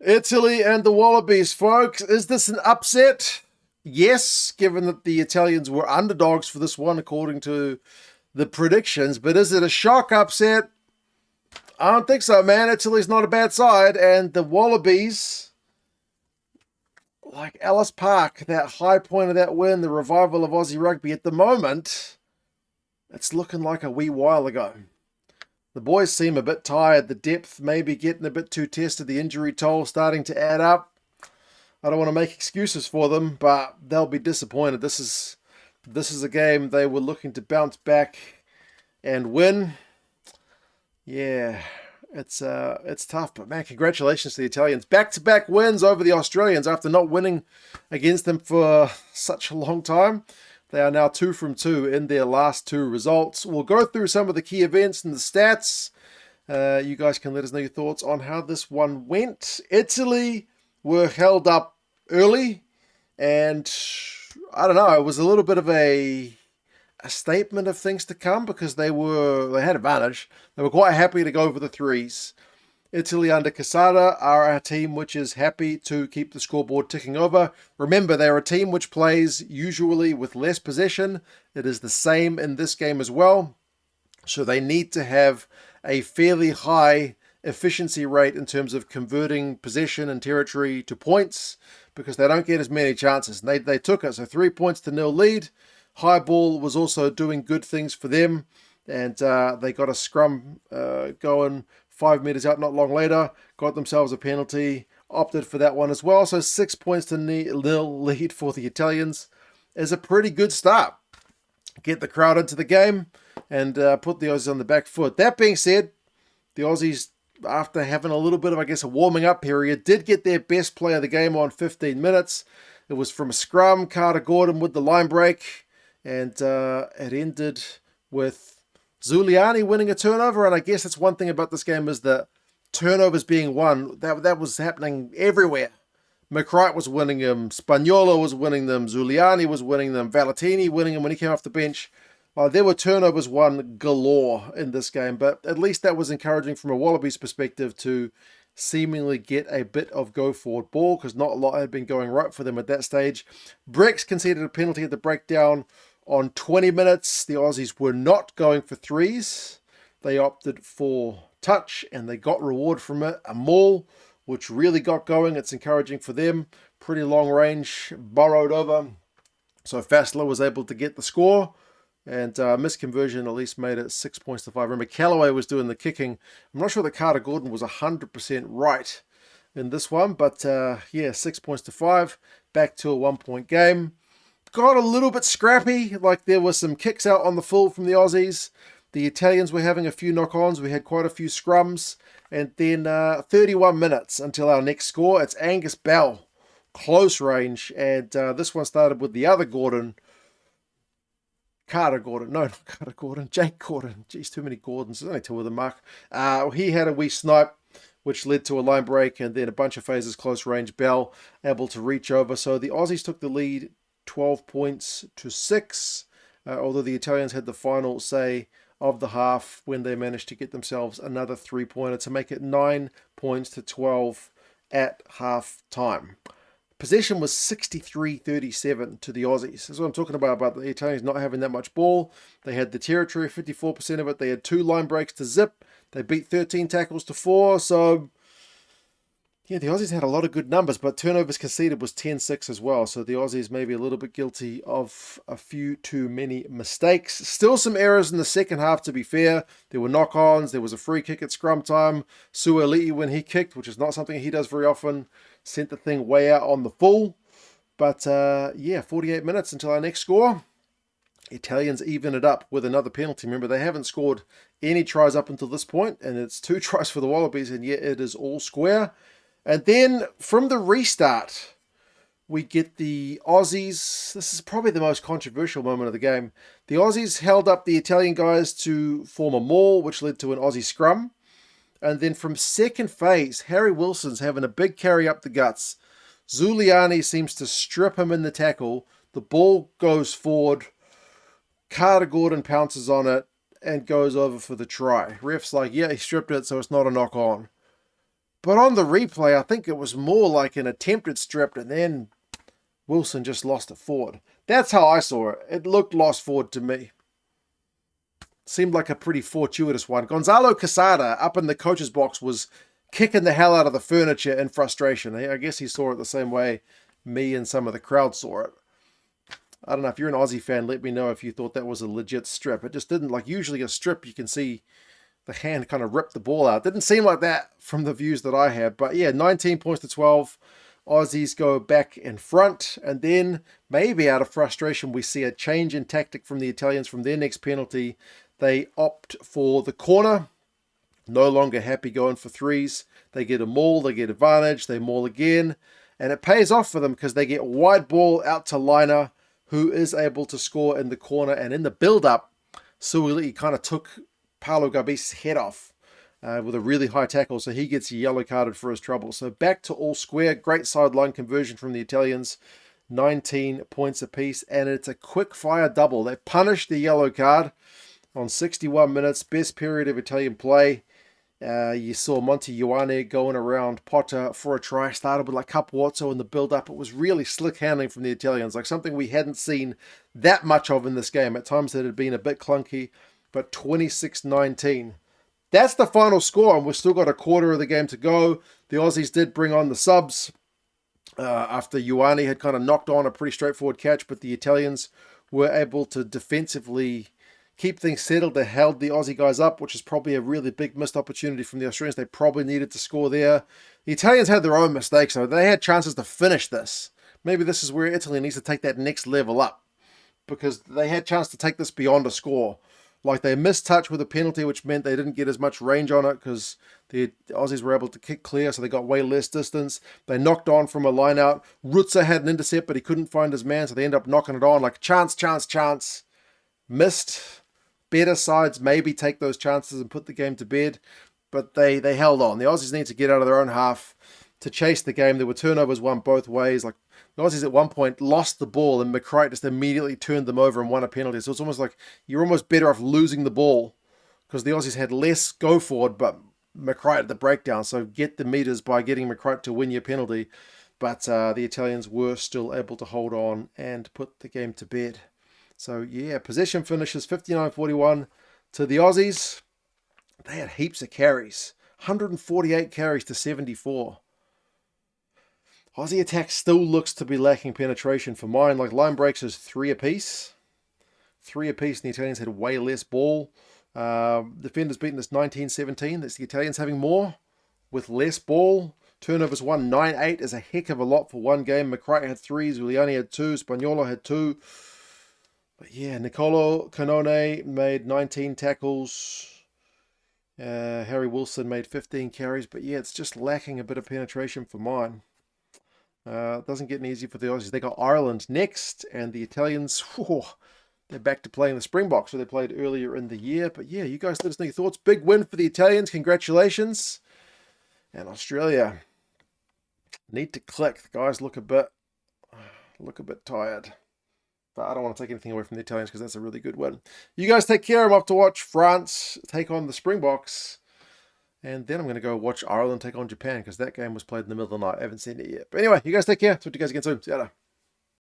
Italy and the Wallabies, folks. Is this an upset? Yes, given that the Italians were underdogs for this one, according to the predictions. But is it a shock upset? I don't think so, man. Italy's not a bad side. And the Wallabies, like Ellis Park, that high point of that win, the revival of Aussie rugby at the moment, it's looking like a wee while ago. The boys seem a bit tired. The depth maybe getting a bit too tested. The injury toll starting to add up. I don't want to make excuses for them, but they'll be disappointed. This is a game they were looking to bounce back and win. Yeah, it's tough, but man, congratulations to the Italians. Back-to-back wins over the Australians after not winning against them for such a long time. They are now 2 from 2 in their last 2 results. We'll go through some of the key events and the stats. You guys can let us know your thoughts on how this one went. Italy were held up early, and I don't know, it was a little bit of a statement of things to come because they had advantage. They were quite happy to go for the threes. Italy under Casada are a team which is happy to keep the scoreboard ticking over. Remember, they're a team which plays usually with less possession. It is the same in this game as well. So they need to have a fairly high efficiency rate in terms of converting possession and territory to points because they don't get as many chances. They took it. So 3 points to nil lead. High ball was also doing good things for them. And they got a scrum going 5 meters out not long later, got themselves a penalty, opted for that one as well. So 6 points to nil lead for the Italians is a pretty good start. Get the crowd into the game and put the Aussies on the back foot. That being said, the Aussies, after having a little bit of, a warming up period, did get their best play of the game on 15 minutes. It was from a scrum, Carter Gordon with the line break, and it ended with Zuliani winning a turnover. And I guess that's one thing about this game is that turnovers being won, that was happening everywhere. McCright was winning them, Spagnola was winning them, Zuliani was winning them, Valentini winning them when he came off the bench. There were turnovers won galore in this game, but at least that was encouraging from a Wallabies perspective to seemingly get a bit of go-forward ball because not a lot had been going right for them at that stage. Brex conceded a penalty at the breakdown on 20 minutes. The Aussies were not going for threes. They opted for touch and they got reward from it. A maul, which really got going. It's encouraging for them. Pretty long range, burrowed over. So Fassler was able to get the score. And misconversion at least made it 6 points to 5. Remember, Callaway was doing the kicking. I'm not sure that Carter Gordon was 100% right in this one. But 6 points to 5. Back to a 1-point game. Got a little bit scrappy. Like there were some kicks out on the full from the Aussies. The Italians were having a few knock-ons. We had quite a few scrums. And then 31 minutes until our next score. It's Angus Bell. Close range. And this one started with the other Gordon. Jake Gordon. Geez, too many Gordons. There's only 2 of them, Mark. He had a wee snipe, which led to a line break, and then a bunch of phases close range. Bell able to reach over. So the Aussies took the lead 12 points to 6, although the Italians had the final say of the half when they managed to get themselves another 3-pointer to make it 9 points to 12 at half time. Possession was 63-37 to the Aussies. That's what I'm talking about the Italians not having that much ball. They had the territory, 54% of it. They had 2 line breaks to zip. They beat 13 tackles to 4. So, yeah, the Aussies had a lot of good numbers, but turnovers conceded was 10-6 as well. So the Aussies may be a little bit guilty of a few too many mistakes. Still some errors in the second half, to be fair. There were knock-ons. There was a free kick at scrum time. Suoli'i, when he kicked, which is not something he does very often, sent the thing way out on the full. But 48 minutes until our next score. Italians even it up with another penalty. Remember, they haven't scored any tries up until this point, and it's 2 tries for the Wallabies, and yet it is all square. And then from the restart, we get the Aussies. This is probably the most controversial moment of the game. The Aussies held up the Italian guys to form a maul, which led to an Aussie scrum. And then from second phase, Harry Wilson's having a big carry up the guts. Zuliani seems to strip him in the tackle. The ball goes forward. Carter Gordon pounces on it and goes over for the try. Ref's like, yeah, he stripped it, so it's not a knock on. But on the replay, I think it was more like an attempted strip, and then Wilson just lost it forward. That's how I saw it. It looked lost forward to me. Seemed like a pretty fortuitous one. Gonzalo Quesada up in the coach's box was kicking the hell out of the furniture in frustration. I guess he saw it the same way me and some of the crowd saw it. I don't know, if you're an Aussie fan, let me know if you thought that was a legit strip. It just didn't, like usually a strip you can see the hand kind of ripped the ball out. It didn't seem like that from the views that I had. But yeah, 19 points to 12. Aussies go back in front. And then maybe out of frustration, we see a change in tactic from the Italians from their next penalty. They opt for the corner. No longer happy going for threes. They get a maul, they get advantage, they maul again. And it pays off for them because they get wide ball out to Liner, who is able to score in the corner. And in the build-up, Suoli kind of took Paolo Gabis's head off with a really high tackle, so he gets yellow carded for his trouble. So back to all square. Great sideline conversion from the Italians. 19 points apiece, and it's a quick fire double. They punished the yellow card on 61 minutes. Best period of Italian play. You saw Monte Ioane going around Potter for a try. Started with like Capuozzo in the build-up. It was really slick handling from the Italians, like something we hadn't seen that much of in this game. At times it had been a bit clunky, but 26-19. That's the final score, and we've still got a quarter of the game to go. The Aussies did bring on the subs after Ioane had kind of knocked on a pretty straightforward catch, but the Italians were able to defensively keep things settled. They held the Aussie guys up, which is probably a really big missed opportunity from the Australians. They probably needed to score there. The Italians had their own mistakes, though. They had chances to finish this. Maybe this is where Italy needs to take that next level up, because they had a chance to take this beyond a score. Like, they missed touch with a penalty, which meant they didn't get as much range on it because the Aussies were able to kick clear, so they got way less distance. They knocked on from a line out. Rutzer had an intercept, but he couldn't find his man, so they end up knocking it on. Like, chance. Missed. Better sides maybe take those chances and put the game to bed, but they held on. The Aussies need to get out of their own half to chase the game. There were turnovers won both ways. Like, the Aussies at one point lost the ball, and McCright just immediately turned them over and won a penalty. So it's almost like you're almost better off losing the ball because the Aussies had less go forward, but McCright at the breakdown. So get the meters by getting McCright to win your penalty. But the Italians were still able to hold on and put the game to bed. So yeah, possession finishes 59-41 to the Aussies. They had heaps of carries. 148 carries to 74. Aussie attack still looks to be lacking penetration for mine. Like, line breaks is 3 apiece. 3 apiece, and the Italians had way less ball. Defenders beaten this 19-17. That's the Italians having more with less ball. Turnovers won 9-8 is a heck of a lot for one game. McCright had 3, Giuliani had 2, Spagnuolo had 2. But yeah, Nicolo Canone made 19 tackles. Harry Wilson made 15 carries. But yeah, it's just lacking a bit of penetration for mine. It doesn't get any easier for the Aussies. They got Ireland next, and the Italians, they're back to playing the Springboks, so they played earlier in the year. But yeah, you guys let us know your thoughts. Big win for the Italians. Congratulations. And Australia need to click. The guys look a bit tired. But I don't want to take anything away from the Italians because that's a really good win. You guys take care. I'm off to watch France take on the Springboks. And then I'm going to go watch Ireland take on Japan because that game was played in the middle of the night. I haven't seen it yet. But anyway, you guys take care. Talk to you guys again soon. See you later.